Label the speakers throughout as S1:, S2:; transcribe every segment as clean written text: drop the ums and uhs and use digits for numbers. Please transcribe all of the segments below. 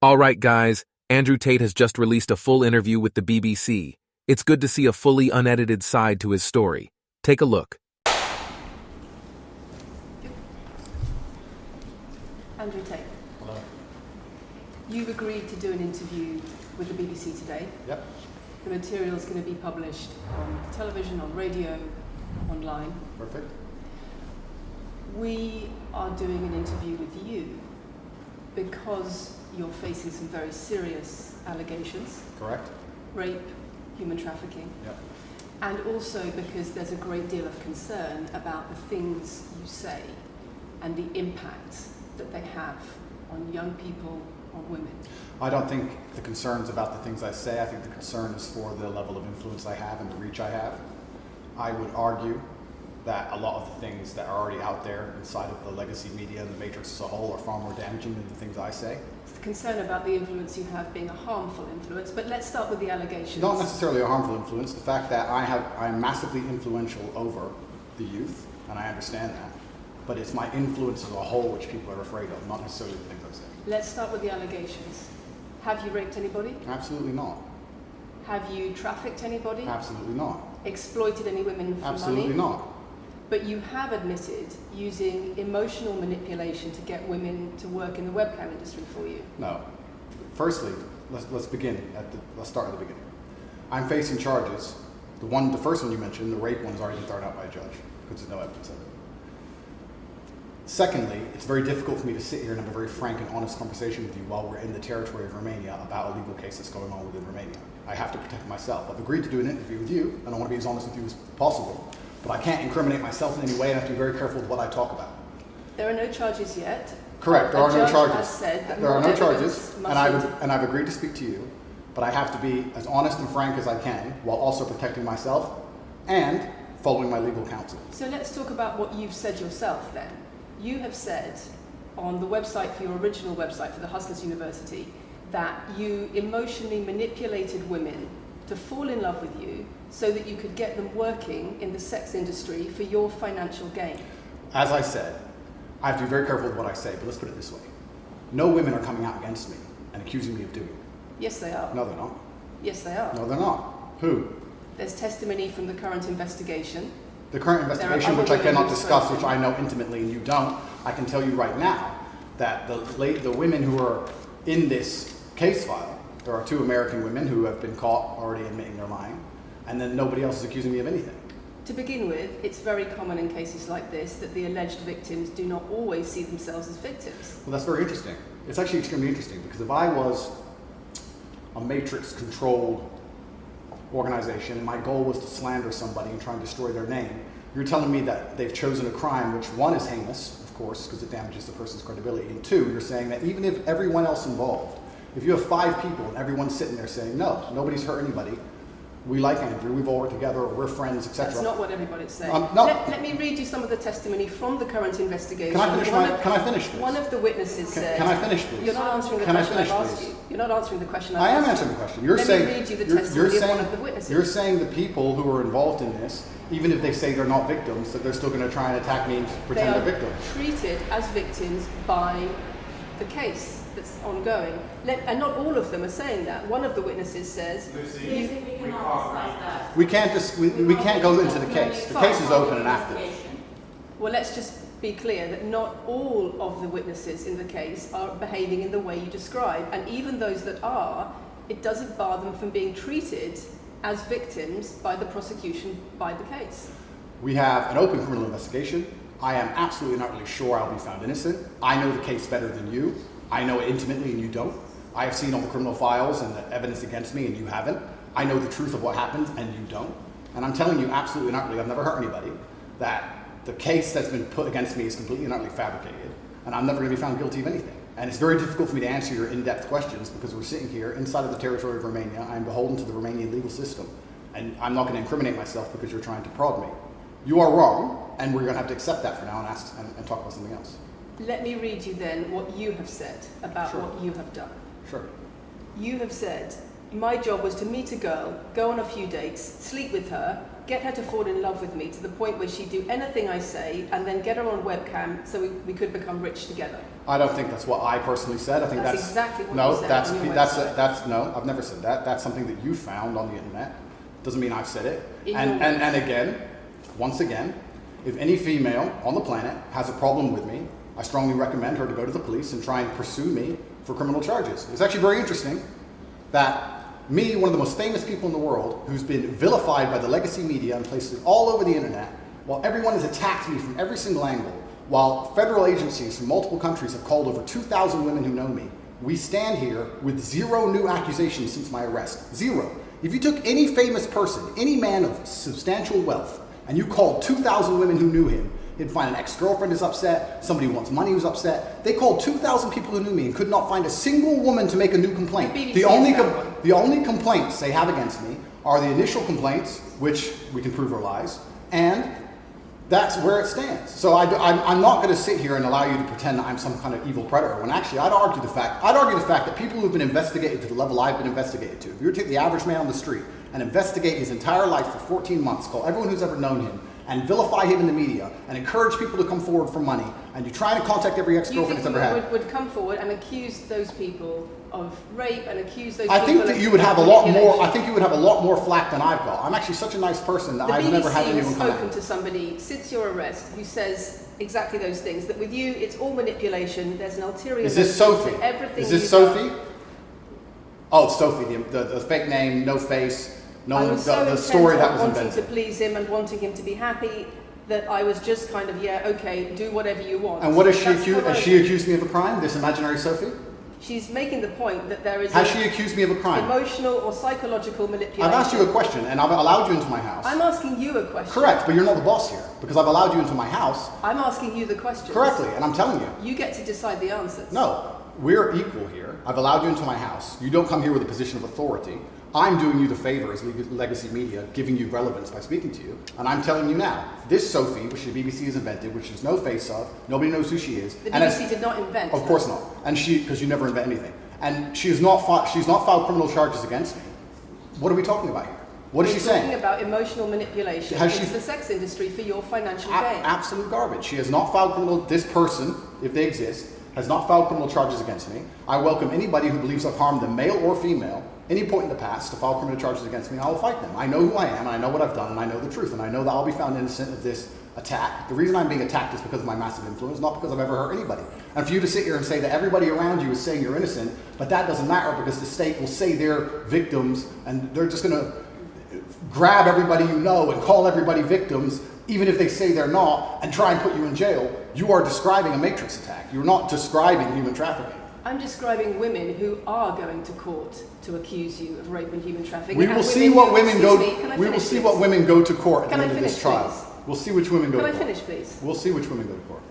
S1: All right, guys, Andrew Tate has just released a full interview with the BBC. It's good to see a fully unedited side to his story. Take a look.
S2: Andrew Tate.
S3: Hello.
S2: You've agreed to do an interview with the BBC today.
S3: Yep.
S2: The material is going to be published on television, on radio, online.
S3: Perfect.
S2: We are doing an interview with you because you're facing some very serious allegations.
S3: Correct.
S2: Rape, human trafficking.
S3: Yep.
S2: And also because there's a great deal of concern about the things you say and the impact that they have on young people, on women.
S3: I don't think the concern's about the things I say. I think the concern is for the level of influence I have and the reach I have. I would argue that a lot of the things that are already out there inside of the legacy media and the matrix as a whole are far more damaging than the things I say.
S2: It's the concern about the influence you have being a harmful influence, but let's start with the allegations.
S3: Not necessarily a harmful influence. The fact that I'm massively influential over the youth, and I understand that, but it's my influence as a whole which people are afraid of, not necessarily the things I say.
S2: Let's start with the allegations. Have you raped anybody?
S3: Absolutely not.
S2: Have you trafficked anybody?
S3: Absolutely not.
S2: Exploited any women for money?
S3: Absolutely not.
S2: But you have admitted using emotional manipulation to get women to work in the webcam industry for you.
S3: No. Firstly, let's start at the beginning. I'm facing charges. The first one you mentioned, the rape one's already been thrown out by a judge because there's no evidence of it. Secondly, it's very difficult for me to sit here and have a very frank and honest conversation with you while we're in the territory of Romania about a legal case that's going on within Romania. I have to protect myself. I've agreed to do an interview with you, and I want to be as honest with you as possible. But I can't incriminate myself in any way, and I have to be very careful with what I talk about.
S2: There are no charges yet.
S3: Correct, there are no charges.
S2: Has said that
S3: there are no charges,
S2: and
S3: I've agreed to speak to you, but I have to be as honest and frank as I can while also protecting myself and following my legal counsel.
S2: So let's talk about what you've said yourself then. You have said on the website for your original website for the Hustlers University that you emotionally manipulated women to fall in love with you so that you could get them working in the sex industry for your financial gain.
S3: As I said, I have to be very careful with what I say, but let's put it this way. No women are coming out against me and accusing me of doing it.
S2: Yes, they are.
S3: No, they're not.
S2: Yes, they are.
S3: No, they're not. Who?
S2: There's testimony from the current investigation.
S3: The current investigation, which I cannot discuss, which I know intimately and you don't, I can tell you right now that the women who are in this case file, there are 2 American women who have been caught already admitting they're lying, and then nobody else is accusing me of anything.
S2: To begin with, it's very common in cases like this that the alleged victims do not always see themselves as victims.
S3: Well, that's very interesting. It's actually extremely interesting because if I was a matrix-controlled organization and my goal was to slander somebody and try and destroy their name, you're telling me that they've chosen a crime which, 1, is heinous, of course, because it damages the person's credibility, and 2, you're saying that even if everyone else involved, if you have 5 people and everyone's sitting there saying, no, nobody's hurt anybody, we like Andrew, we've all worked together, we're friends, etc.
S2: That's not what everybody's saying.
S3: No.
S2: Let me read you some of the testimony from the current investigation.
S3: Can I finish this?
S2: One of the witnesses said...
S3: Can I finish, please?
S2: You're not answering the question I've asked you. You're not answering the question I've asked you.
S3: I am answering the question.
S2: Let me read you the testimony of one of the witnesses.
S3: You're saying the people who are involved in this, even if they say they're not victims, that they're still going to try and attack me and pretend they're victims.
S2: They are treated as victims by the case that's ongoing. And not all of them are saying that. One of the witnesses says...
S3: We can't go into the case. The case is open and active.
S2: Well, let's just be clear that not all of the witnesses in the case are behaving in the way you describe. And even those that are, it doesn't bar them from being treated as victims by the prosecution, by the case.
S3: We have an open criminal investigation. I am absolutely and utterly sure I'll be found innocent. I know the case better than you. I know it intimately and you don't. I have seen all the criminal files and the evidence against me and you haven't. I know the truth of what happened and you don't. And I'm telling you absolutely and utterly, I've never hurt anybody, that the case that's been put against me is completely and utterly fabricated, and I'm never going to be found guilty of anything. And it's very difficult for me to answer your in-depth questions because we're sitting here inside of the territory of Romania. I'm beholden to the Romanian legal system, and I'm not going to incriminate myself because you're trying to prod me. You are wrong, and we're going to have to accept that for now and talk about something else.
S2: Let me read you then what you have said about what you have done.
S3: Sure.
S2: You have said, my job was to meet a girl, go on a few dates, sleep with her, get her to fall in love with me to the point where she'd do anything I say, and then get her on webcam so we could become rich together.
S3: I don't think that's what I personally said. I think that's
S2: exactly what
S3: no,
S2: you said on your website.
S3: that's no, I've never said that. That's something that you found on the internet. Doesn't mean I've said it. And again, once again, if any female on the planet has a problem with me, I strongly recommend her to go to the police and try and pursue me for criminal charges. It's actually very interesting that me, one of the most famous people in the world, who's been vilified by the legacy media and places all over the internet, while everyone has attacked me from every single angle, while federal agencies from multiple countries have called over 2,000 women who know me, we stand here with 0 new accusations since my arrest. 0. If you took any famous person, any man of substantial wealth, and you called 2,000 women who knew him, he'd find an ex-girlfriend is upset, somebody who wants money who's upset. They called 2,000 people who knew me and could not find a single woman to make a new complaint. The only complaints they have against me are the initial complaints, which we can prove are lies, and that's where it stands. So I'm not going to sit here and allow you to pretend that I'm some kind of evil predator, when actually I'd argue the fact that people who've been investigated to the level I've been investigated to, if you were to take the average man on the street and investigate his entire life for 14 months, call everyone who's ever known him, and vilify him in the media, and encourage people to come forward for money, and you try to contact every ex-girlfriend he's ever had.
S2: Would come forward and accuse those people of rape and accuse those
S3: I
S2: people
S3: think that you would have a lot more. I think you would have a lot more flack than I've got. I'm actually such a nice person that I've never had anyone come at me.
S2: The BBC has spoken to somebody since your arrest who says exactly those things. That with you, it's all manipulation. There's an ulterior.
S3: Is this Sophie?
S2: Everything.
S3: Is this Sophie? Oh, it's Sophie. The fake name, no face, the story that was invented.
S2: Wanting to please him and wanting him to be happy. That I was just kind of, yeah, okay, do whatever you want.
S3: And what is she accused? Has she accused me of a crime? This imaginary Sophie?
S2: She's making the point that there is.
S3: Has she accused me of a crime?
S2: Emotional or psychological manipulation.
S3: I've asked you a question, and I've allowed you into my house.
S2: I'm asking you a question.
S3: Correct, but you're not the boss here because I've allowed you into my house.
S2: I'm asking you the question.
S3: Correctly, and I'm telling you.
S2: You get to decide the answers.
S3: No, we're equal here. I've allowed you into my house. You don't come here with a position of authority. I'm doing you the favor as legacy media, giving you relevance by speaking to you. And I'm telling you now, this Sophie, which the BBC has invented, which there's no face of, nobody knows who she is.
S2: The BBC did not invent.
S3: Of course not. And because you never invent anything. And she's not filed criminal charges against me. What are we talking about here? What is she saying?
S2: Talking about emotional manipulation into the sex industry for your financial gain.
S3: Absolute garbage. She has not filed criminal. This person, if they exist, has not filed criminal charges against me. I welcome anybody who believes I've harmed them, male or female, any point in the past to file criminal charges against me, and I will fight them. I know who I am, and I know what I've done, and I know the truth, and I know that I'll be found innocent of this attack. The reason I'm being attacked is because of my massive influence, not because I've ever hurt anybody. And for you to sit here and say that everybody around you is saying you're innocent, but that doesn't matter because the state will say they're victims, and they're just going to grab everybody you know and call everybody victims, even if they say they're not, and try and put you in jail. You are describing a matrix attack. You're not describing human trafficking.
S2: I'm describing women who are going to court to accuse you of rape and human trafficking.
S3: We will see what women go. We will see what women go to court at the end of this trial. We'll see which women go to court.
S2: Can I finish, please?
S3: We'll see which women go to court.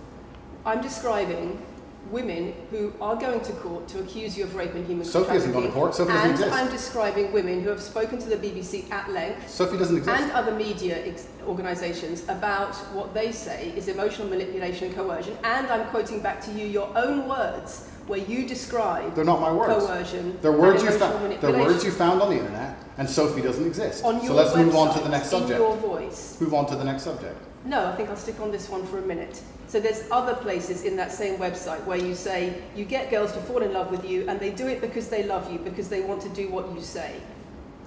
S2: I'm describing women who are going to court to accuse you of rape and human trafficking.
S3: Sophie hasn't gone to court. Sophie doesn't exist.
S2: And I'm describing women who have spoken to the BBC at length.
S3: Sophie doesn't exist.
S2: And other media organisations about what they say is emotional manipulation and coercion. And I'm quoting back to you your own words where you describe.
S3: They're not my words.
S2: Coercion.
S3: They're words you found. They're words you found on the internet. And Sophie doesn't exist.
S2: On your
S3: so let's move on
S2: website,
S3: to the next subject.
S2: In your voice.
S3: Move on to the next subject.
S2: No, I think I'll stick on this one for a minute. So there's other places in that same website where you say you get girls to fall in love with you and they do it because they love you, because they want to do what you say.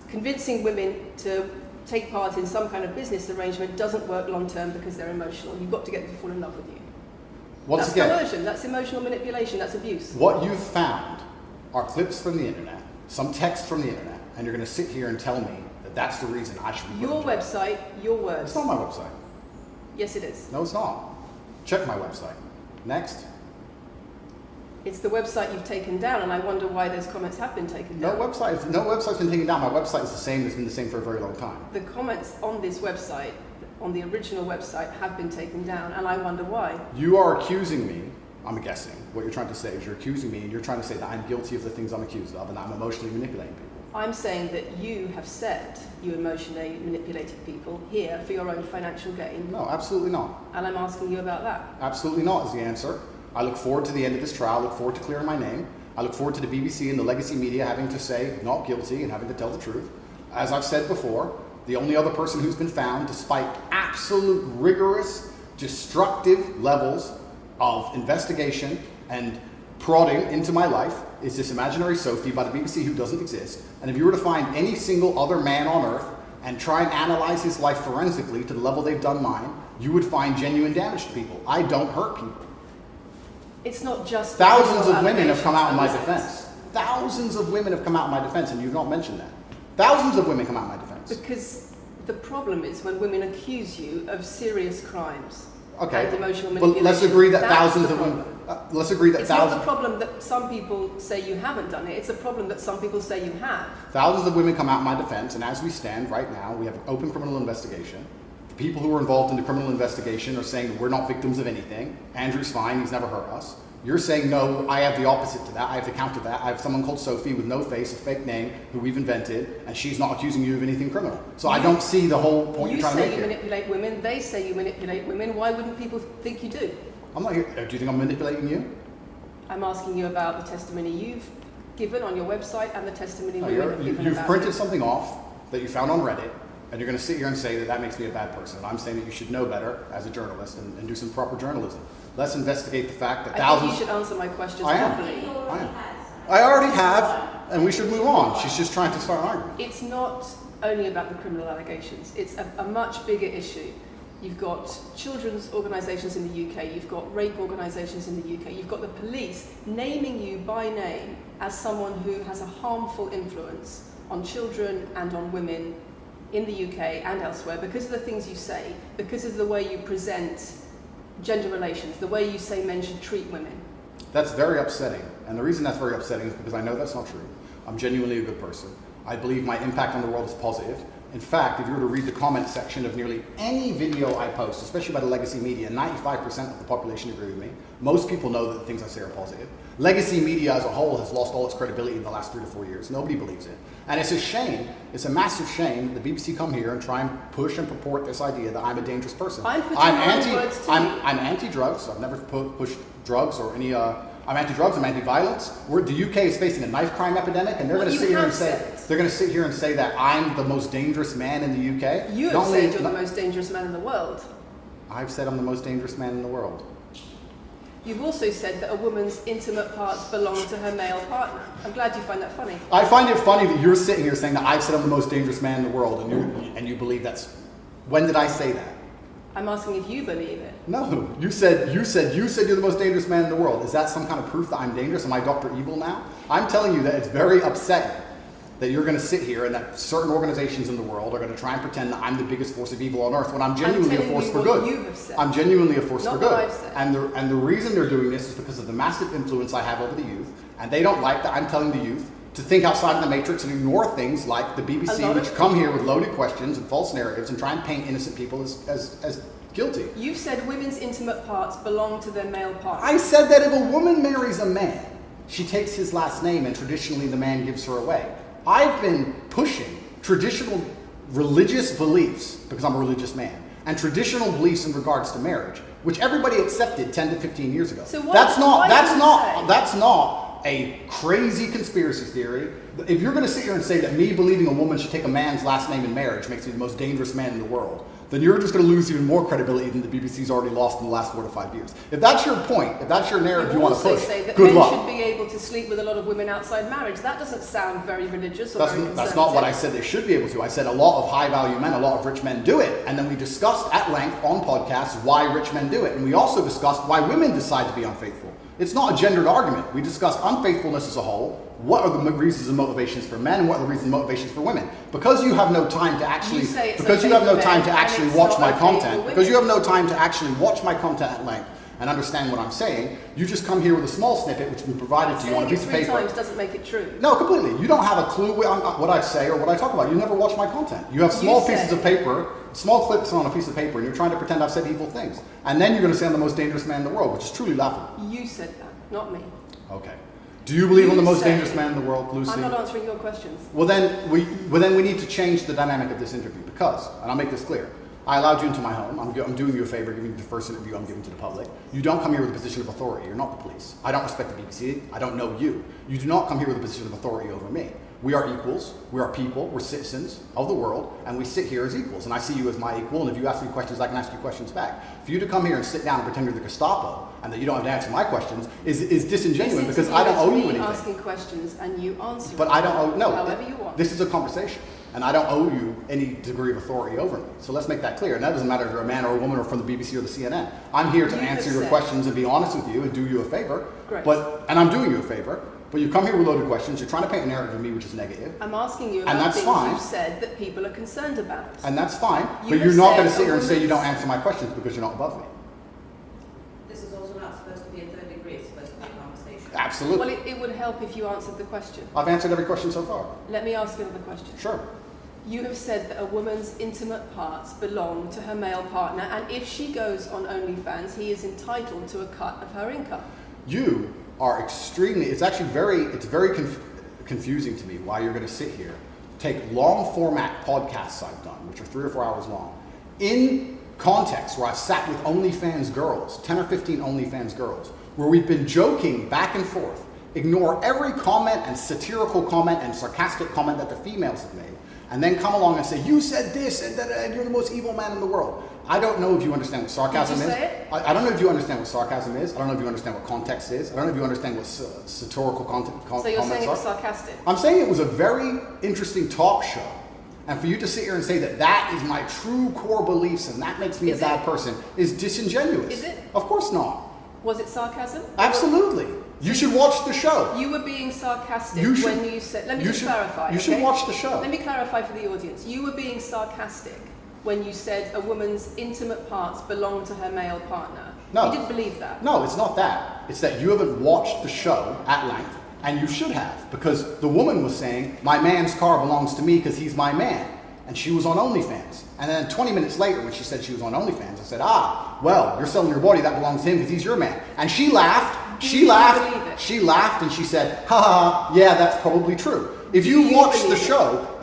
S2: Convincing women to take part in some kind of business arrangement doesn't work long term because they're emotional. You've got to get them to fall in love with you. That's coercion, that's emotional manipulation, that's abuse.
S3: What you've found are clips from the internet, some text from the internet, and you're going to sit here and tell me that that's the reason I should be
S2: your website, your words.
S3: It's not my website.
S2: Yes, it is.
S3: No, it's not. Check my website. Next.
S2: It's the website you've taken down, and I wonder why those comments have been taken down.
S3: No website's been taken down. My website is the same. It's been the same for a very long time.
S2: The comments on this website, on the original website, have been taken down, and I wonder why.
S3: You are accusing me, I'm guessing, what you're trying to say is you're accusing me, and you're trying to say that I'm guilty of the things I'm accused of, and that I'm emotionally manipulating people.
S2: I'm saying that you have said you emotionally manipulated people here for your own financial gain.
S3: No, absolutely not.
S2: And I'm asking you about that.
S3: Absolutely not is the answer. I look forward to the end of this trial. I look forward to clearing my name. I look forward to the BBC and the legacy media having to say not guilty and having to tell the truth. As I've said before, the only other person who's been found, despite absolute rigorous, destructive levels of investigation and prodding into my life, is this imaginary Sophie by the BBC who doesn't exist. And if you were to find any single other man on earth and try and analyze his life forensically to the level they've done mine, you would find genuine damage to people. I don't hurt people.
S2: It's not just...
S3: Thousands of women have come out in my defense. Thousands of women have come out in my defense, and you've not mentioned that. Thousands of women come out in my defense.
S2: Because the problem is when women accuse you of serious crimes.
S3: Okay,
S2: and emotional
S3: but
S2: manipulation.
S3: let's agree that
S2: That's
S3: thousands
S2: the
S3: of women...
S2: problem.
S3: let's agree that
S2: It's
S3: thousands...
S2: not the problem that some people say you haven't done it, it's a problem that some people say you have.
S3: Thousands of women come out in my defense, and as we stand right now, we have an open criminal investigation. The people who are involved in the criminal investigation are saying that we're not victims of anything. Andrew's fine, he's never hurt us. You're saying, no, I have the opposite to that. I have to counter that. I have someone called Sophie with no face, a fake name, who we've invented, and she's not accusing you of anything criminal. So I don't see the whole point you're trying to make here.
S2: You say you manipulate women, they say you manipulate women. Why wouldn't people think you do?
S3: I'm not here. Do you think I'm manipulating you?
S2: I'm asking you about the testimony you've given on your website and the testimony women have given
S3: You've
S2: about
S3: printed
S2: it.
S3: something off that you found on Reddit, and you're going to sit here and say that that makes me a bad person. And I'm saying that you should know better as a journalist and do some proper journalism. Let's investigate the fact that thousands...
S2: I think you should answer my questions
S3: properly.
S2: properly.
S3: I am. I already have, and we should move on. She's just trying to start an argument.
S2: It's not only about the criminal allegations. It's a much bigger issue. You've got children's organisations in the UK, you've got rape organisations in the UK, you've got the police naming you by name as someone who has a harmful influence on children and on women in the UK and elsewhere because of the things you say, because of the way you present gender relations, the way you say men should treat women.
S3: That's very upsetting. And the reason that's very upsetting is because I know that's not true. I'm genuinely a good person. I believe my impact on the world is positive. In fact, if you were to read the comment section of nearly any video I post, especially by the legacy media, 95% of the population agree with me. Most people know that the things I say are positive. Legacy media as a whole has lost all its credibility in the last 3 to 4 years. Nobody believes it. And it's a shame, it's a massive shame that the BBC come here and try and push and purport this idea that I'm a dangerous person.
S2: I'm
S3: anti-drugs. I've never pushed drugs or any... I'm anti-drugs, I'm anti-violence. The UK is facing a knife crime epidemic, and they're going to sit here and say that I'm the most dangerous man in the UK.
S2: You have said you're the most dangerous man in the world.
S3: I've said I'm the most dangerous man in the world.
S2: You've also said that a woman's intimate parts belong to her male partner. I'm glad you find that funny.
S3: I find it funny that you're sitting here saying that I've said I'm the most dangerous man in the world, and you believe that's... When did I say that?
S2: I'm asking if you believe it.
S3: No, you said you're the most dangerous man in the world. Is that some kind of proof that I'm dangerous? Am I Dr. Evil now? I'm telling you that it's very upsetting that you're going to sit here and that certain organizations in the world are going to try and pretend that I'm the biggest force of evil on earth when I'm genuinely a force for good.
S2: You have said.
S3: I'm genuinely a force for
S2: Not
S3: good.
S2: what I've said.
S3: And the reason they're doing this is because of the massive influence I have over the youth, and they don't like that I'm telling the youth to think outside of the matrix and ignore things like the BBC, which come here with loaded questions and false narratives and try and paint innocent people as guilty.
S2: You've said women's intimate parts belong to their male partner.
S3: I said that if a woman marries a man, she takes his last name and traditionally the man gives her away. I've been pushing traditional religious beliefs, because I'm a religious man, and traditional beliefs in regards to marriage, which everybody accepted 10 to 15 years ago.
S2: So
S3: that's not a crazy conspiracy theory. If you're going to sit here and say that me believing a woman should take a man's last name in marriage makes me the most dangerous man in the world, then you're just going to lose even more credibility than the BBC's already lost in the last 4 to 5 years. If that's your point, if that's your narrative you want to push,
S2: say that
S3: good
S2: men
S3: luck.
S2: should be able to sleep with a lot of women outside marriage. That doesn't sound very religious or very conservative.
S3: That's not what I said they should be able to. I said a lot of high-value men, a lot of rich men do it. And then we discussed at length on podcasts why rich men do it. And we also discussed why women decide to be unfaithful. It's not a gendered argument. We discussed unfaithfulness as a whole. What are the reasons and motivations for men, and what are the reasons and motivations for women? Because you have no time to actually, watch my content, because you have no time to actually watch my content at length and understand what I'm saying, you just come here with a small snippet which has been provided to you on a piece of paper.
S2: 3 times doesn't make it true.
S3: No, completely. You don't have a clue what I say or what I talk about. You never watch my content. You have small pieces of paper, small clips on a piece of paper, and you're trying to pretend I've said evil things. And then you're going to say I'm the most dangerous man in the world, which is truly laughable.
S2: You said that, not me.
S3: Okay. Do you believe I'm the most dangerous man in the world, Lucy?
S2: I'm not answering your questions.
S3: Well then we need to change the dynamic of this interview because, and I'll make this clear, I allowed you into my home. I'm doing you a favor, giving you the first interview I'm giving to the public. You don't come here with a position of authority. You're not the police. I don't respect the BBC. I don't know you. You do not come here with a position of authority over me. We are equals. We are people. We're citizens of the world, and we sit here as equals. And I see you as my equal, and if you ask me questions, I can ask you questions back. For you to come here and sit down and pretend you're the Gestapo and that you don't have to answer my questions is disingenuous because I don't owe you anything.
S2: Asking questions and you answer.
S3: But I don't owe, no,
S2: however you want.
S3: This is a conversation. And I don't owe you any degree of authority over me. So let's make that clear. And that doesn't matter if you're a man or a woman or from the BBC or the CNN. I'm here to answer your questions and be honest with you and do you a favor.
S2: Great.
S3: And I'm doing you a favor. But you come here with loaded questions. You're trying to paint a narrative of me which is negative.
S2: I'm asking you about things you've said that people are concerned about.
S3: And that's fine. But you're not going to sit here and say you don't answer my questions because you're not above me.
S4: This is also not supposed to be a third degree. It's supposed to be a conversation.
S3: Absolutely.
S2: Well, it would help if you answered the question.
S3: I've answered every question so far.
S2: Let me ask you another question.
S3: Sure.
S2: You have said that a woman's intimate parts belong to her male partner, and if she goes on OnlyFans, he is entitled to a cut of her income.
S3: You are extremely, it's very confusing to me why you're going to sit here, take long format podcasts I've done, which are 3 or 4 hours long, in context where I've sat with OnlyFans girls, 10 or 15 OnlyFans girls, where we've been joking back and forth, ignore every comment and satirical comment and sarcastic comment that the females have made, and then come along and say, you said this, and you're the most evil man in the world. I don't know if you understand what sarcasm is. I don't know if you understand what sarcasm is. I don't know if you understand what context is. I don't know if you understand what satirical comments are.
S2: So you're saying it was sarcastic?
S3: I'm saying it was a very interesting talk show. And for you to sit here and say that that is my true core beliefs and that makes me a bad person is disingenuous.
S2: Is it?
S3: Of course not.
S2: Was it sarcasm?
S3: Absolutely. You should watch the show.
S2: You were being sarcastic when you said... Let me just clarify.
S3: You should watch the show.
S2: Let me clarify for the audience. You were being sarcastic when you said a woman's intimate parts belong to her male partner.
S3: No.
S2: You didn't believe that.
S3: No, it's not that. It's that you haven't watched the show at length, and you should have, because the woman was saying, my man's car belongs to me because he's my man. And she was on OnlyFans. And then 20 minutes later, when she said she was on OnlyFans, I said, well, you're selling your body, that belongs to him because he's your man. And she laughed. She laughed and she said, yeah, that's probably true. If you watch the show,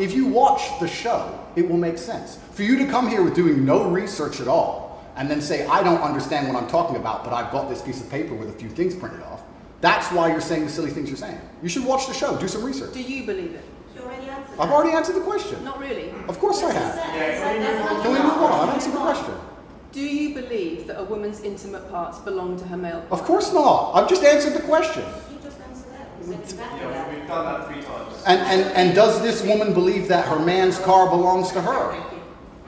S3: it will make sense. For you to come here with doing no research at all and then say, I don't understand what I'm talking about, but I've got this piece of paper with a few things printed off, that's why you're saying the silly things you're saying. You should watch the show, do some research.
S2: Do you believe it?
S4: You already answered
S3: I've already answered the question.
S2: Not really.
S3: Of course I have.
S4: Can
S3: we move on? I've answered the question.
S2: Do you believe that a woman's intimate parts belong to her male partner?
S3: Of course not. I've just answered the question.
S4: You just answered that. You said exactly that.
S5: We've done that 3 times.
S3: And does this woman believe that her man's car belongs to her?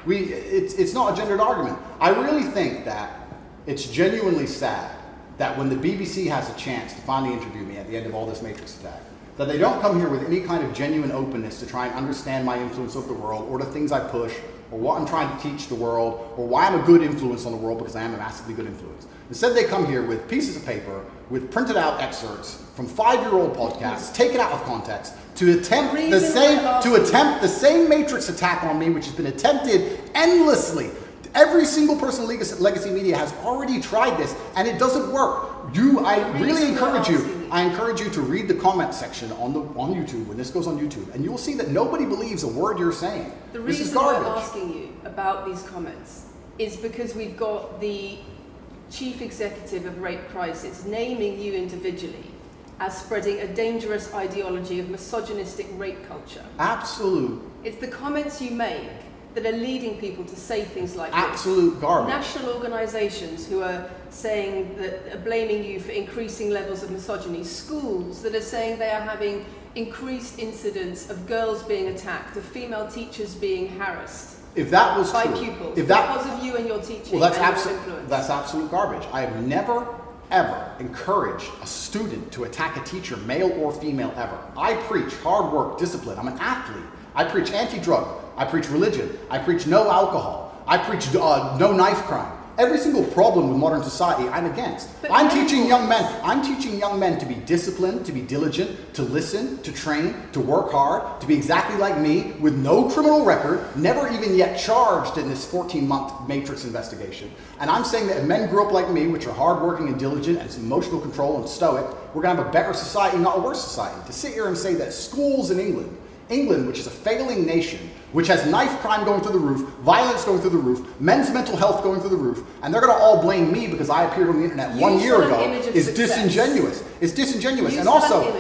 S3: It's not a gendered argument. I really think that it's genuinely sad that when the BBC has a chance to finally interview me at the end of all this Matrix attack, that they don't come here with any kind of genuine openness to try and understand my influence over the world or the things I push or what I'm trying to teach the world or why I'm a good influence on the world, because I am a massively good influence. Instead, they come here with pieces of paper with printed out excerpts from 5-year-old podcasts, taken out of context, to attempt the same Matrix attack on me, which has been attempted endlessly. Every single person in Legacy Media has already tried this, and it doesn't work. I really encourage you. I encourage you to read the comment section on YouTube when this goes on YouTube, and you will see that nobody believes a word you're saying.
S2: The
S3: This is
S2: reason
S3: garbage.
S2: we're asking you about these comments is because we've got the chief executive of Rape Crisis naming you individually as spreading a dangerous ideology of misogynistic rape culture.
S3: Absolute.
S2: It's the comments you make that are leading people to say things like
S3: Absolute
S2: this.
S3: garbage.
S2: National organisations who are saying that are blaming you for increasing levels of misogyny. Schools that are saying they are having increased incidents of girls being attacked, of female teachers being harassed.
S3: If that was
S2: by
S3: true,
S2: pupils,
S3: because
S2: of you and your teaching.
S3: well,
S2: influence.
S3: that's absolute garbage. I have never, ever encouraged a student to attack a teacher, male or female, ever. I preach hard work, discipline. I'm an athlete. I preach anti-drug. I preach religion. I preach no alcohol. I preach no knife crime. Every single problem with modern society, I'm against. I'm teaching young men to be disciplined, to be diligent, to listen, to train, to work hard, to be exactly like me, with no criminal record, never even yet charged in this 14-month Matrix investigation. And I'm saying that if men grew up like me, which are hardworking and diligent and some emotional control and stoic, we're going to have a better society, not a worse society. To sit here and say that schools in England England, which is a failing nation, which has knife crime going through the roof, violence going through the roof, men's mental health going through the roof, and they're going to all blame me because I appeared on the internet 1 year ago, is disingenuous. It's disingenuous. And also,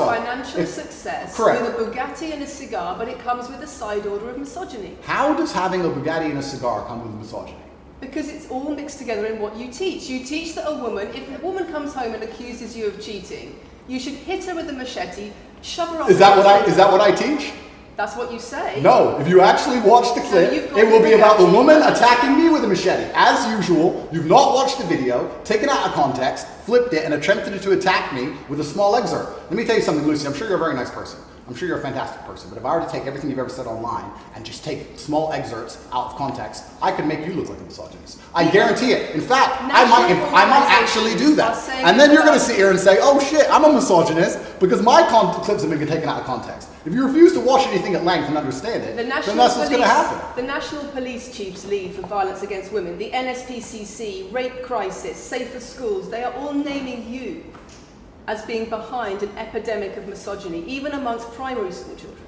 S2: financial success
S3: correct.
S2: with a Bugatti and a cigar, but it comes with a side order of misogyny.
S3: How does having a Bugatti and a cigar come with misogyny?
S2: Because it's all mixed together in what you teach. You teach that a woman, if a woman comes home and accuses you of cheating, you should hit her with a machete, shove her up.
S3: Is that what I teach?
S2: That's what you say.
S3: No, if you actually watch the clip, it will be about the woman attacking me with a machete. As usual, you've not watched the video, taken it out of context, flipped it, and attempted to attack me with a small excerpt. Let me tell you something, Lucy. I'm sure you're a very nice person. I'm sure you're a fantastic person. But if I were to take everything you've ever said online and just take small excerpts out of context, I could make you look like a misogynist. I guarantee it. In fact, I might actually do that. And then you're going to sit here and say, oh shit, I'm a misogynist because my clips have been taken out of context. If you refuse to watch anything at length and understand it, then that's what's going to happen.
S2: The National Police Chiefs League for Violence Against Women, the NSPCC, Rape Crisis, Safer Schools, they are all naming you as being behind an epidemic of misogyny, even amongst primary school children.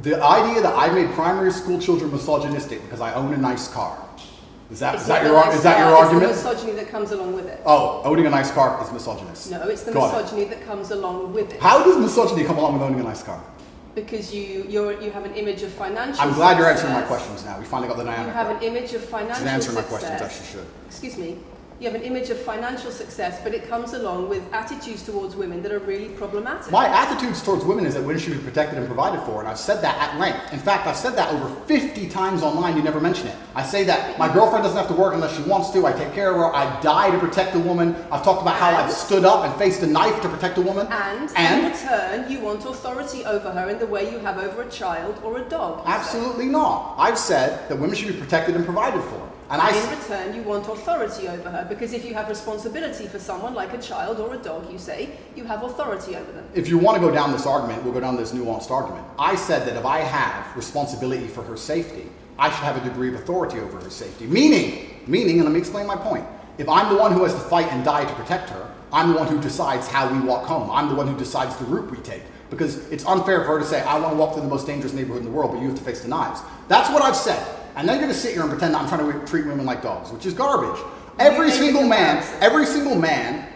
S3: The idea that I made primary school children misogynistic because I own a nice car. Is that your argument?
S2: It's the misogyny that comes along with it.
S3: Oh, owning a nice car is misogynist.
S2: No, it's the misogyny that comes along with it.
S3: How does misogyny come along with owning a nice car?
S2: Because you have an image of financial
S3: I'm glad you're answering my questions now. We finally got the dynamic.
S2: You have an image of financial success.
S3: She's answering my questions as she should.
S2: Excuse me. You have an image of financial success, but it comes along with attitudes towards women that are really problematic.
S3: My attitudes towards women is that women should be protected and provided for, and I've said that at length. In fact, I've said that over 50 times online, you never mention it. I say that my girlfriend doesn't have to work unless she wants to, I take care of her, I die to protect a woman. I've talked about how I've stood up and faced a knife to protect a woman.
S2: And in return, you want authority over her in the way you have over a child or a dog.
S3: Absolutely not. I've said that women should be protected and provided for.
S2: And in return, you want authority over her, because if you have responsibility for someone like a child or a dog, you say, you have authority over them.
S3: If you want to go down this argument, we'll go down this nuanced argument. I said that if I have responsibility for her safety, I should have a degree of authority over her safety. Meaning, and let me explain my point. If I'm the one who has to fight and die to protect her, I'm the one who decides how we walk home. I'm the one who decides the route we take. Because it's unfair for her to say, I want to walk through the most dangerous neighborhood in the world, but you have to face the knives. That's what I've said. And then you're going to sit here and pretend that I'm trying to treat women like dogs, which is garbage. Every single man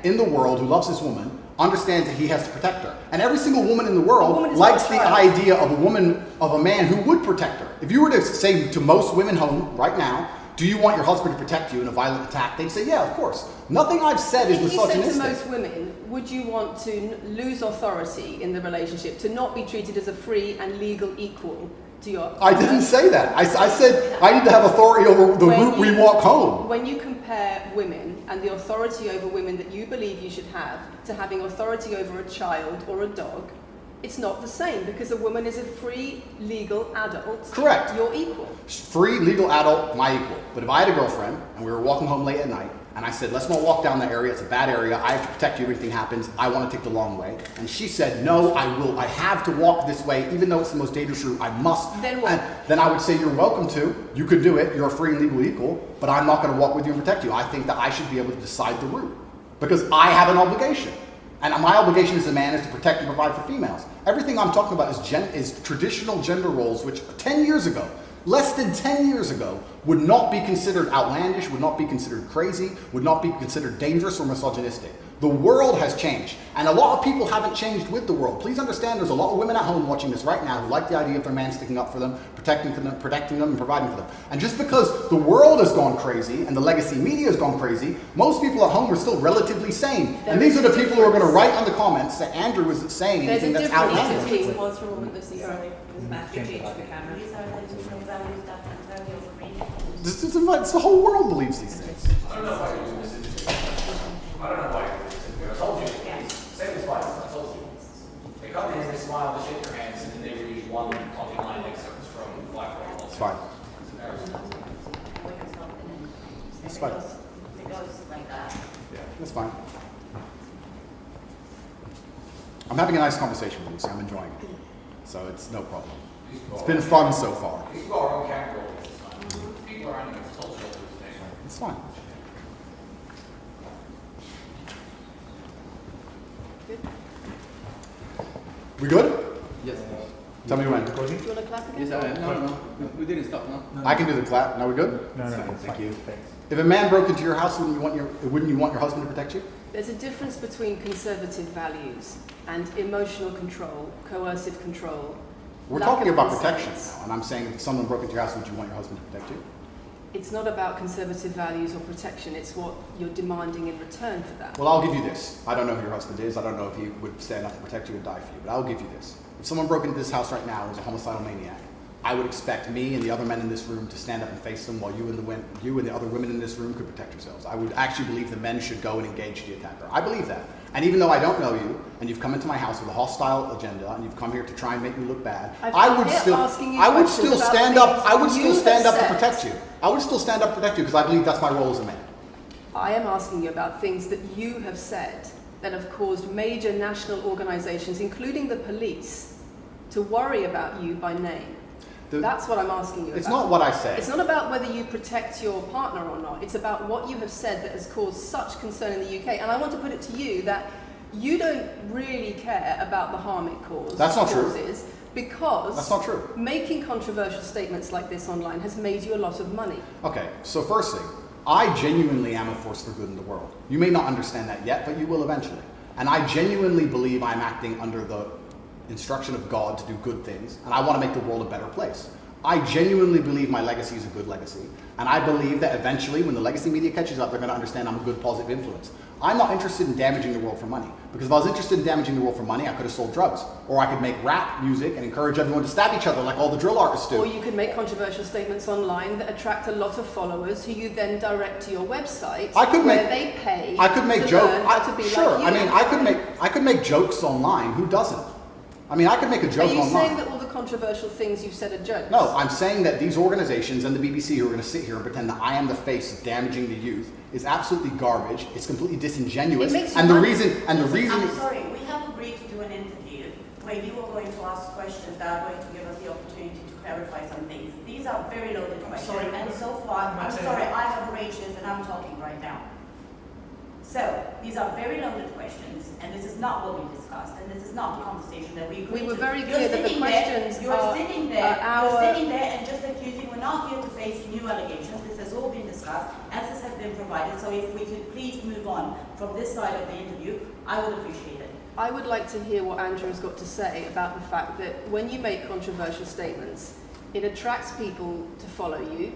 S3: in the world who loves his woman understands that he has to protect her. And every single woman in the world likes the idea of a man who would protect her. If you were to say to most women home right now, do you want your husband to protect you in a violent attack? They'd say, yeah, of course. Nothing I've said is misogynistic.
S2: If you said to most women, would you want to lose authority in the relationship, to not be treated as a free and legal equal to your partner?
S3: I didn't say that. I said I need to have authority over the route we walk home.
S2: When you compare women and the authority over women that you believe you should have to having authority over a child or a dog, it's not the same, because a woman is a free, legal adult.
S3: Correct.
S2: You're equal.
S3: Free, legal adult, my equal. But if I had a girlfriend and we were walking home late at night, and I said, let's not walk down that area, it's a bad area, I have to protect you if anything happens, I want to take the long way. And she said, no, I have to walk this way, even though it's the most dangerous route, I must.
S2: Then what?
S3: And then I would say, you're welcome to, you could do it, you're a free and legal equal, but I'm not going to walk with you and protect you. I think that I should be able to decide the route, because I have an obligation. And my obligation as a man is to protect and provide for females. Everything I'm talking about is traditional gender roles, which 10 years ago, less than 10 years ago, would not be considered outlandish, would not be considered crazy, would not be considered dangerous or misogynistic. The world has changed, and a lot of people haven't changed with the world. Please understand, there's a lot of women at home watching this right now who like the idea of their man sticking up for them, protecting them, and providing for them. And just because the world has gone crazy and the legacy media has gone crazy, most people at home are still relatively sane. And these are the people who are going to write on the comments that Andrew isn't saying anything that's outlandish. It's the whole world believes these things.
S5: I don't know why you're doing this. I don't know why you're doing this. I told you. Same as twice. I told you. They come in, they smile, they shake their hands, and then they read one talking line excerpts from Black Rock.
S3: It's fine. It's fine.
S4: It goes like that.
S3: Yeah, that's fine. I'm having a nice conversation with you, so I'm enjoying it. So it's no problem. It's been fun so far.
S5: These people are on camera all this time. People are on against cultural things.
S3: It's fine. We good?
S6: Yes.
S3: Tell me when.
S2: Do you want to clap again?
S6: No. We didn't stop, no?
S3: I can do the clap. Now we're good?
S7: No,
S6: It's fine,
S7: it's
S6: thank
S7: fine.
S6: you.
S7: Thanks.
S3: If a man broke into your house, wouldn't you want your husband to protect you?
S2: There's a difference between conservative values and emotional control, coercive control.
S3: We're
S2: lack
S3: talking
S2: of
S3: about
S2: consent.
S3: protection now, and I'm saying if someone broke into your house, would you want your husband to protect you?
S2: It's not about conservative values or protection, it's what you're demanding in return for that.
S3: Well, I'll give you this. I don't know who your husband is. I don't know if he would stand up to protect you or die for you, but I'll give you this. If someone broke into this house right now and was a homicidal maniac, I would expect me and the other men in this room to stand up and face them while you and the other women in this room could protect yourselves. I would actually believe the men should go and engage the attacker. I believe that. And even though I don't know you, and you've come into my house with a hostile agenda, and you've come here to try and make me look bad, I would still stand up to protect you. I would still stand up to protect you because I believe that's my role as a man.
S2: I am asking you about things that you have said that have caused major national organizations, including the police, to worry about you by name. That's what I'm asking you about.
S3: It's not what I say.
S2: It's not about whether you protect your partner or not. It's about what you have said that has caused such concern in the UK. And I want to put it to you that you don't really care about the harm it causes.
S3: That's not true.
S2: Because
S3: That's not true.
S2: making controversial statements like this online has made you a lot of money.
S3: Okay, so first thing, I genuinely am a force for good in the world. You may not understand that yet, but you will eventually. And I genuinely believe I'm acting under the instruction of God to do good things, and I want to make the world a better place. I genuinely believe my legacy is a good legacy, and I believe that eventually, when the legacy media catches up, they're going to understand I'm a good, positive influence. I'm not interested in damaging the world for money, because if I was interested in damaging the world for money, I could have sold drugs, or I could make rap music and encourage everyone to stab each other like all the drill artists do.
S2: Or you could make controversial statements online that attract a lot of followers who you then direct to your website where they pay
S3: I could make
S2: to
S3: jokes.
S2: learn how to be
S3: Sure,
S2: like you.
S3: I mean, I could make jokes online. Who doesn't? I mean, I could make a joke
S2: Are you
S3: online.
S2: saying that all the controversial things you've said are jokes?
S3: No, I'm saying that these organizations and the BBC who are going to sit here and pretend that I am the face of damaging the youth is absolutely garbage. It's completely disingenuous.
S2: It makes you
S3: And the
S2: money.
S3: reason
S4: I'm sorry, we have agreed to do an interview where you are going to ask questions that are going to give us the opportunity to clarify some things. These are very loaded questions.
S5: sorry.
S4: And so far, I'm sorry, I have arranged this and I'm talking right now. So, these are very loaded questions, and this is not what we discussed, and this is not the conversation that we agreed to.
S2: We were very
S4: You're
S2: clear that the
S4: sitting there-
S2: questions
S4: You're
S2: are-
S4: sitting there,
S2: are
S4: you're
S2: our-
S4: sitting there and just accusing, we're not here to face new allegations, this has all been discussed, answers have been provided, so if we could please move on from this side of the interview, I would appreciate it.
S2: I would like to hear what Andrew's got to say about the fact that when you make controversial statements, it attracts people to follow you,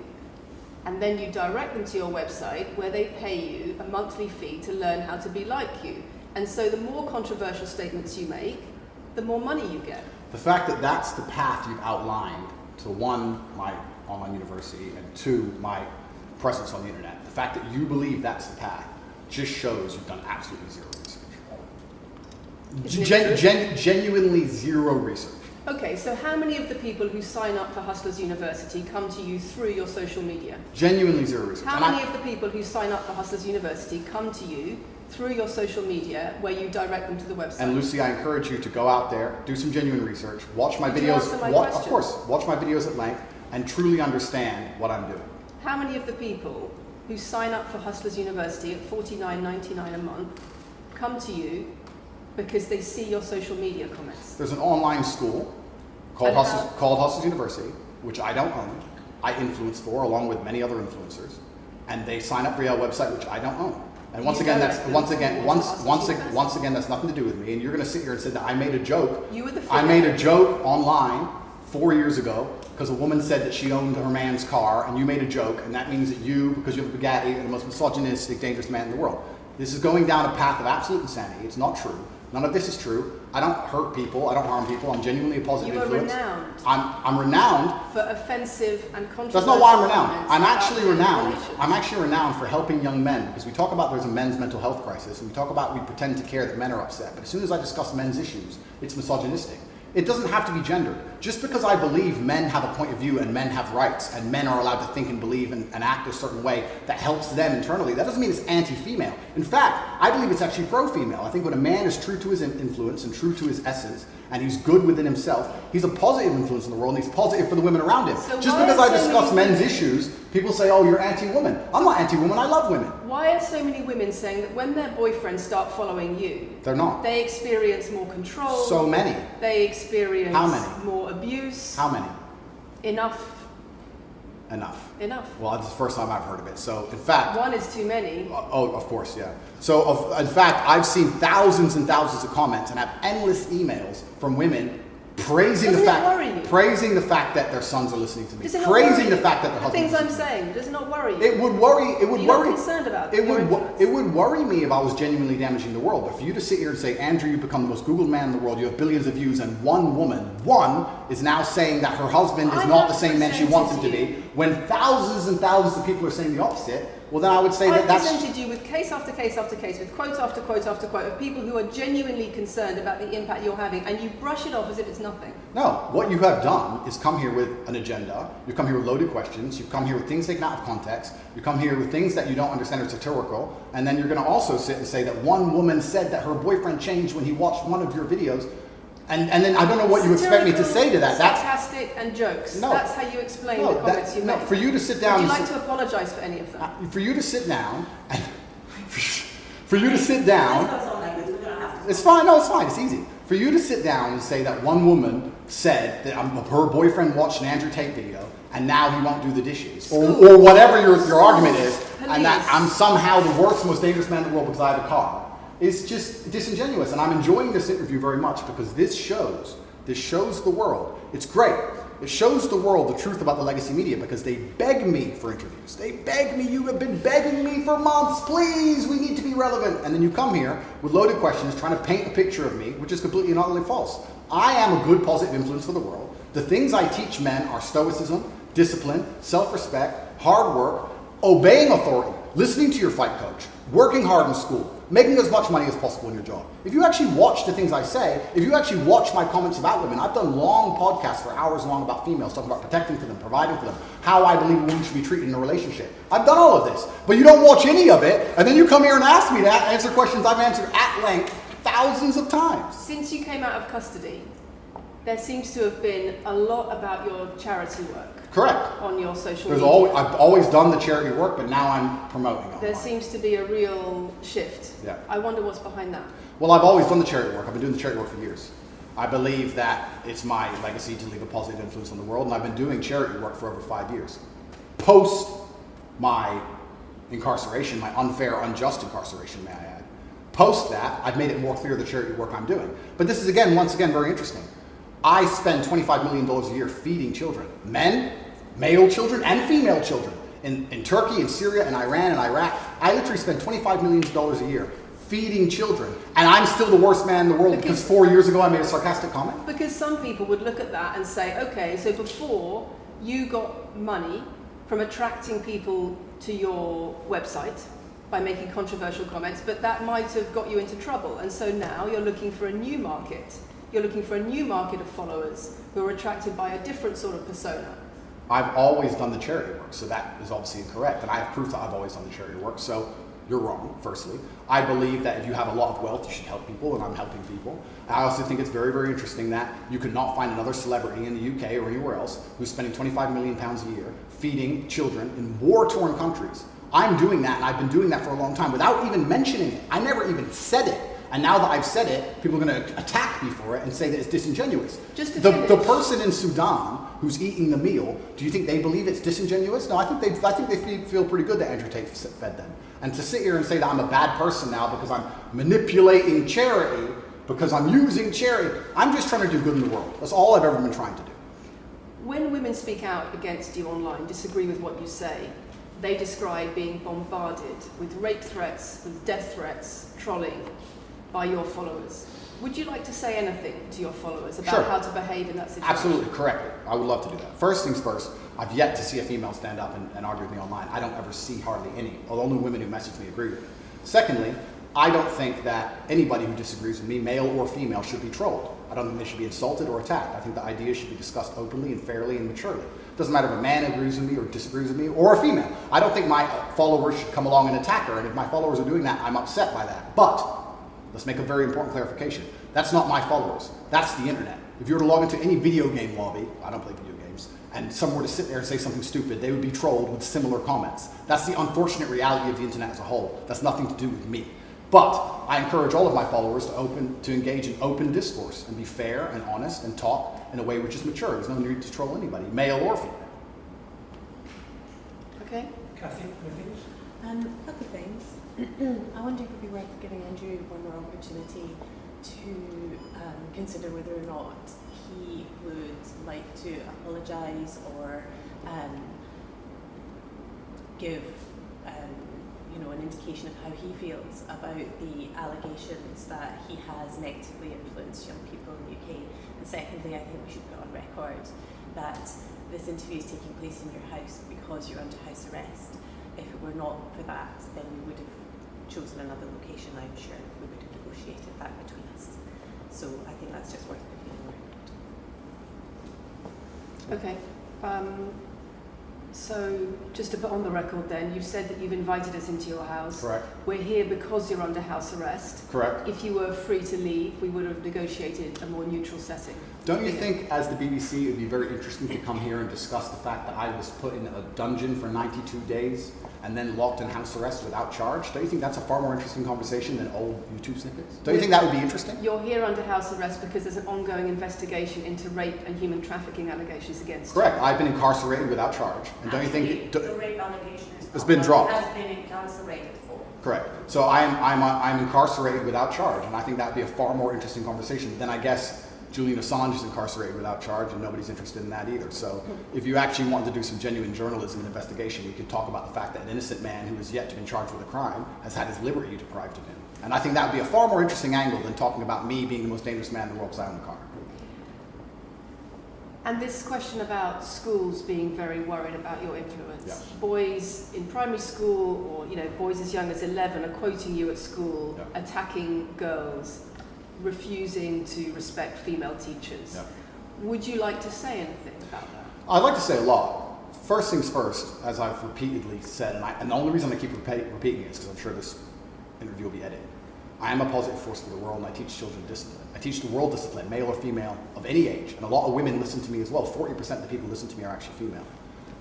S2: and then you direct them to your website where they pay you a monthly fee to learn how to be like you. And so the more controversial statements you make, the more money you get.
S3: the fact that that's the path you've outlined to one, my online university, and two, my presence on the internet. The fact that you believe that's the path just shows you've done absolutely zero research. Genuinely zero research.
S2: Okay, so how many of the people who sign up for Hustlers University come to you through your social media?
S3: Genuinely zero research.
S2: How
S3: And
S2: many of the people who sign up for Hustlers University come to you through your social media where you direct them to the website?
S3: And Lucy, I encourage you to go out there, do some genuine research, watch my
S2: Could you
S3: videos,
S2: answer my
S3: of
S2: question?
S3: course, watch my videos at length, and truly understand what I'm doing.
S2: How many of the people who sign up for Hustlers University at $49.99 a month come to you because they see your social media comments?
S3: There's an online school called
S2: And
S3: Hustlers University, which I don't own. I influence for, along with many other influencers, and they sign up via a website which I don't own. And once
S2: You
S3: again,
S2: direct
S3: that's
S2: them
S3: once
S2: to
S3: again
S2: Hustlers University.
S3: once again that's nothing to do with me. And you're going to sit here and say that I made a joke.
S2: You were the
S3: I made a
S2: figurehead.
S3: joke online 4 years ago because a woman said that she owned her man's car, and you made a joke, and that means that you, because you have a Bugatti, are the most misogynistic, dangerous man in the world. This is going down a path of absolute insanity. It's not true. None of this is true. I don't hurt people. I don't harm people. I'm genuinely a positive
S2: You are
S3: influence.
S2: renowned
S3: I'm renowned.
S2: for offensive and controversial
S3: That's not why I'm renowned.
S2: comments
S3: I'm
S2: about
S3: actually renowned.
S2: relations.
S3: I'm actually renowned for helping young men, because we talk about there's a men's mental health crisis, and we talk about we pretend to care that men are upset. But as soon as I discuss men's issues, it's misogynistic. It doesn't have to be gendered. Just because I believe men have a point of view and men have rights and men are allowed to think and believe and act a certain way that helps them internally, that doesn't mean it's anti-female. In fact, I believe it's actually pro-female. I think when a man is true to his influence and true to his essence, and he's good within himself, he's a positive influence in the world, and he's positive for the women around him.
S2: So
S3: Just
S2: why
S3: because
S2: are
S3: I
S2: so
S3: discuss
S2: many
S3: men's
S2: women-
S3: issues, people say, oh, you're anti-woman. I'm not anti-woman, I love women.
S2: Why are so many women saying that when their boyfriends start following you,
S3: They're not.
S2: they experience more control,
S3: So many.
S2: they experience
S3: How many?
S2: more abuse.
S3: How many?
S2: Enough.
S3: Well, it's the first time I've heard of it. So, in fact...
S2: One is too many.
S3: Oh, of course, yeah. So, in fact, I've seen thousands and thousands of comments and have endless emails from women praising the fact that their sons are listening to me, praising the fact that their husbands.
S2: The things I'm saying, does it not worry you?
S3: It would worry. It would
S2: You're
S3: worry.
S2: not concerned about
S3: it would worry me if I was genuinely damaging the world. But for you to sit here and say, Andrew, you've become the most Googled man in the world. You have billions of views, and one is now saying that her husband is not the same man she wants him to be. When thousands and thousands of people are saying the opposite, well, then I would say
S2: I've
S3: that's...
S2: presented you with case after case after case, with quote after quote after quote of people who are genuinely concerned about the impact you're having, and you brush it off as if it's nothing.
S3: No, what you have done is come here with an agenda, you've come here with loaded questions, you've come here with things taken out of context, you come here with things that you don't understand are satirical, and then you're going to also sit and say that one woman said that her boyfriend changed when he watched one of your videos. And then I don't know what you expect me to say to that. That's
S2: sarcastic and jokes.
S3: No.
S2: That's how you explain the comments you make.
S3: For you to sit down.
S2: Would you like to apologise for any of them?
S3: For you to sit down, and for you to sit down. It's fine. No, it's fine. It's easy. For you to sit down and say that one woman said that her boyfriend watched an Andrew Tate video and now he won't do the dishes, or whatever your argument is, and that I'm somehow the worst, most dangerous man in the world because I have a car. It's just disingenuous, and I'm enjoying this interview very much because this shows the world. It's great. It shows the world the truth about the legacy media because they beg me for interviews. They beg me, you have been begging me for months, please, we need to be relevant. And then you come here with loaded questions trying to paint a picture of me, which is completely and utterly false. I am a good positive influence for the world. The things I teach men are stoicism, discipline, self-respect, hard work, obeying authority, listening to your fight coach, working hard in school, making as much money as possible in your job. If you actually watch the things I say, if you actually watch my comments about women, I've done long podcasts for hours long about females, talking about protecting for them, providing for them, how I believe a woman should be treated in a relationship. I've done all of this, but you don't watch any of it, and then you come here and ask me to answer questions I've answered at length thousands of times.
S2: Since you came out of custody, there seems to have been a lot about your charity work.
S3: Correct.
S2: On your social media.
S3: I've always done the charity work, but now I'm promoting it.
S2: There seems to be a real shift.
S3: Yeah.
S2: I wonder what's behind that.
S3: Well, I've always done the charity work. I've been doing the charity work for years. I believe that it's my legacy to leave a positive influence on the world, and I've been doing charity work for over 5 years. Post my incarceration, my unfair, unjust incarceration, may I add. Post that, I've made it more clear the charity work I'm doing. But this is, once again, very interesting. I spend $25 million a year feeding children. Men, male children, and female children. In Turkey, in Syria, in Iran, and Iraq. I literally spend $25 million a year feeding children. And I'm still the worst man in the world because 4 years ago I made a sarcastic comment?
S2: Because some people would look at that and say, okay, so before you got money from attracting people to your website by making controversial comments, but that might have got you into trouble. And so now you're looking for a new market. You're looking for a new market of followers who are attracted by a different sort of persona.
S3: I've always done the charity work, so that is obviously incorrect. And I have proof that I've always done the charity work, so you're wrong, firstly. I believe that if you have a lot of wealth, you should help people, and I'm helping people. I also think it's very, very interesting that you could not find another celebrity in the UK or anywhere else who's spending £25 million a year feeding children in war-torn countries. I'm doing that, and I've been doing that for a long time without even mentioning it. I never even said it. And now that I've said it, people are going to attack me for it and say that it's disingenuous. The person in Sudan who's eating the meal, do you think they believe it's disingenuous? No, I think they feel pretty good that Andrew Tate fed them. And to sit here and say that I'm a bad person now because I'm manipulating charity, because I'm using charity, I'm just trying to do good in the world. That's all I've ever been trying to do.
S2: When women speak out against you online, disagree with what you say, they describe being bombarded with rape threats, with death threats, trolling by your followers. Would you like to say anything to your followers about how to behave in that situation?
S3: Absolutely, correctly. I would love to do that. First things first, I've yet to see a female stand up and argue with me online. I don't ever see hardly any. Only women who message me agree with me. Secondly, I don't think that anybody who disagrees with me, male or female, should be trolled. I don't think they should be insulted or attacked. I think the ideas should be discussed openly and fairly and maturely. It doesn't matter if a man agrees with me or disagrees with me, or a female. I don't think my followers should come along and attack her, and if my followers are doing that, I'm upset by that. But let's make a very important clarification. That's not my followers. That's the internet. If you were to log into any video game lobby, I don't play video games, and someone were to sit there and say something stupid, they would be trolled with similar comments. That's the unfortunate reality of the internet as a whole. That's nothing to do with me. But I encourage all of my followers to engage in open discourse and be fair and honest and talk in a way which is mature. There's no need to troll anybody, male or female.
S2: Okay.
S5: Kathy, anything?
S7: A couple of things. I wonder if it would be worth giving Andrew one more opportunity to consider whether or not he would like to apologise or give an indication of how he feels about the allegations that he has negatively influenced young people in the UK. And secondly, I think we should put on record that this interview is taking place in your house because you're under house arrest. If it were not for that, then we would have chosen another location, I'm sure. We would have negotiated that between us. So I think that's just worth putting on record.
S2: Okay. So just to put on the record then, you've said that you've invited us into your house.
S3: Correct.
S2: We're here because you're under house arrest.
S3: Correct.
S2: If you were free to leave, we would have negotiated a more neutral setting.
S3: Don't you think, as the BBC, it would be very interesting to come here and discuss the fact that I was put in a dungeon for 92 days and then locked in house arrest without charge? Don't you think that's a far more interesting conversation than old YouTube snippets? Don't you think that would be interesting?
S2: You're here under house arrest because there's an ongoing investigation into rape and human trafficking allegations against you.
S3: Correct. I've been incarcerated without charge. And don't you think
S4: the rape allegation
S3: it's been dropped?
S4: Has been incarcerated for.
S3: Correct. So I'm incarcerated without charge, and I think that would be a far more interesting conversation than, I guess, Julian Assange is incarcerated without charge, and nobody's interested in that either. So if you actually wanted to do some genuine journalism and investigation, we could talk about the fact that an innocent man who has yet to be charged with a crime has had his liberty deprived of him. And I think that would be a far more interesting angle than talking about me being the most dangerous man in the world because I own a car.
S2: And this question about schools being very worried about your influence.
S3: Yeah.
S2: Boys in primary school or boys as young as 11 are quoting you at school,
S3: Yeah.
S2: attacking girls, refusing to respect female teachers.
S3: Yeah.
S2: Would you like to say anything about that?
S3: I'd like to say a lot. First things first, as I've repeatedly said, and the only reason I keep repeating it is because I'm sure this interview will be edited. I am a positive force for the world, and I teach children discipline. I teach the world discipline, male or female, of any age. And a lot of women listen to me as well. 40% of the people who listen to me are actually female.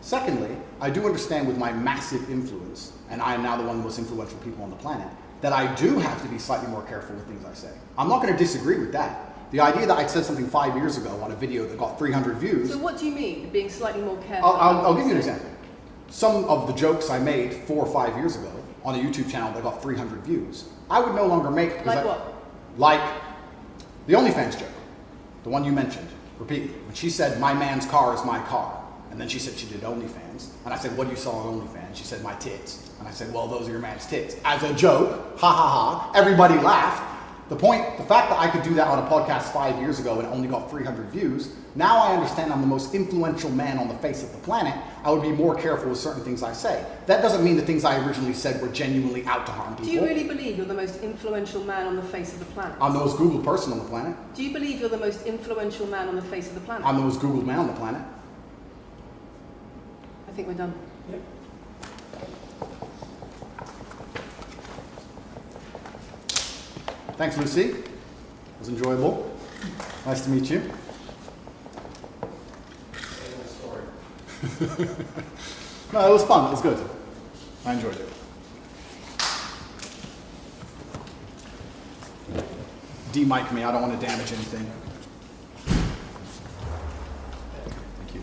S3: Secondly, I do understand with my massive influence, and I am now the one of the most influential people on the planet, that I do have to be slightly more careful with things I say. I'm not going to disagree with that. The idea that I said something 5 years ago on a video that got 300 views...
S2: So what do you mean, being slightly more careful?
S3: I'll give you an example. Some of the jokes I made 4 or 5 years ago on a YouTube channel that got 300 views, I would no longer make...
S2: Like what?
S3: Like the OnlyFans joke, the one you mentioned repeatedly. When she said, my man's car is my car. And then she said she did OnlyFans. And I said, what do you sell on OnlyFans? She said, my tits. And I said, well, those are your man's tits. As a joke, ha ha ha, everybody laughed. The fact that I could do that on a podcast 5 years ago and it only got 300 views, now I understand I'm the most influential man on the face of the planet. I would be more careful with certain things I say. That doesn't mean the things I originally said were genuinely out to harm people.
S2: Do you really believe you're the most influential man on the face of the planet?
S3: I'm the most Googled person on the planet.
S2: Do you believe you're the most influential man on the face of the planet?
S3: I'm the most Googled man on the planet.
S2: I think we're done.
S3: Yep. Thanks, Lucy. It was enjoyable. Nice to meet you. No, it was fun. It was good. I enjoyed it. De-mic me. I don't want to damage anything. Thank you.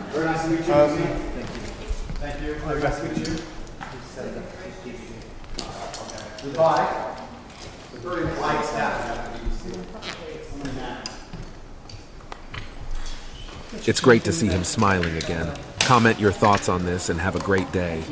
S3: Very nice to meet you. Lucy. Thank you. Thank you. Very nice to meet you. Goodbye. The very polite staff.
S1: It's great to see him smiling again. Comment your thoughts on this and have a great day.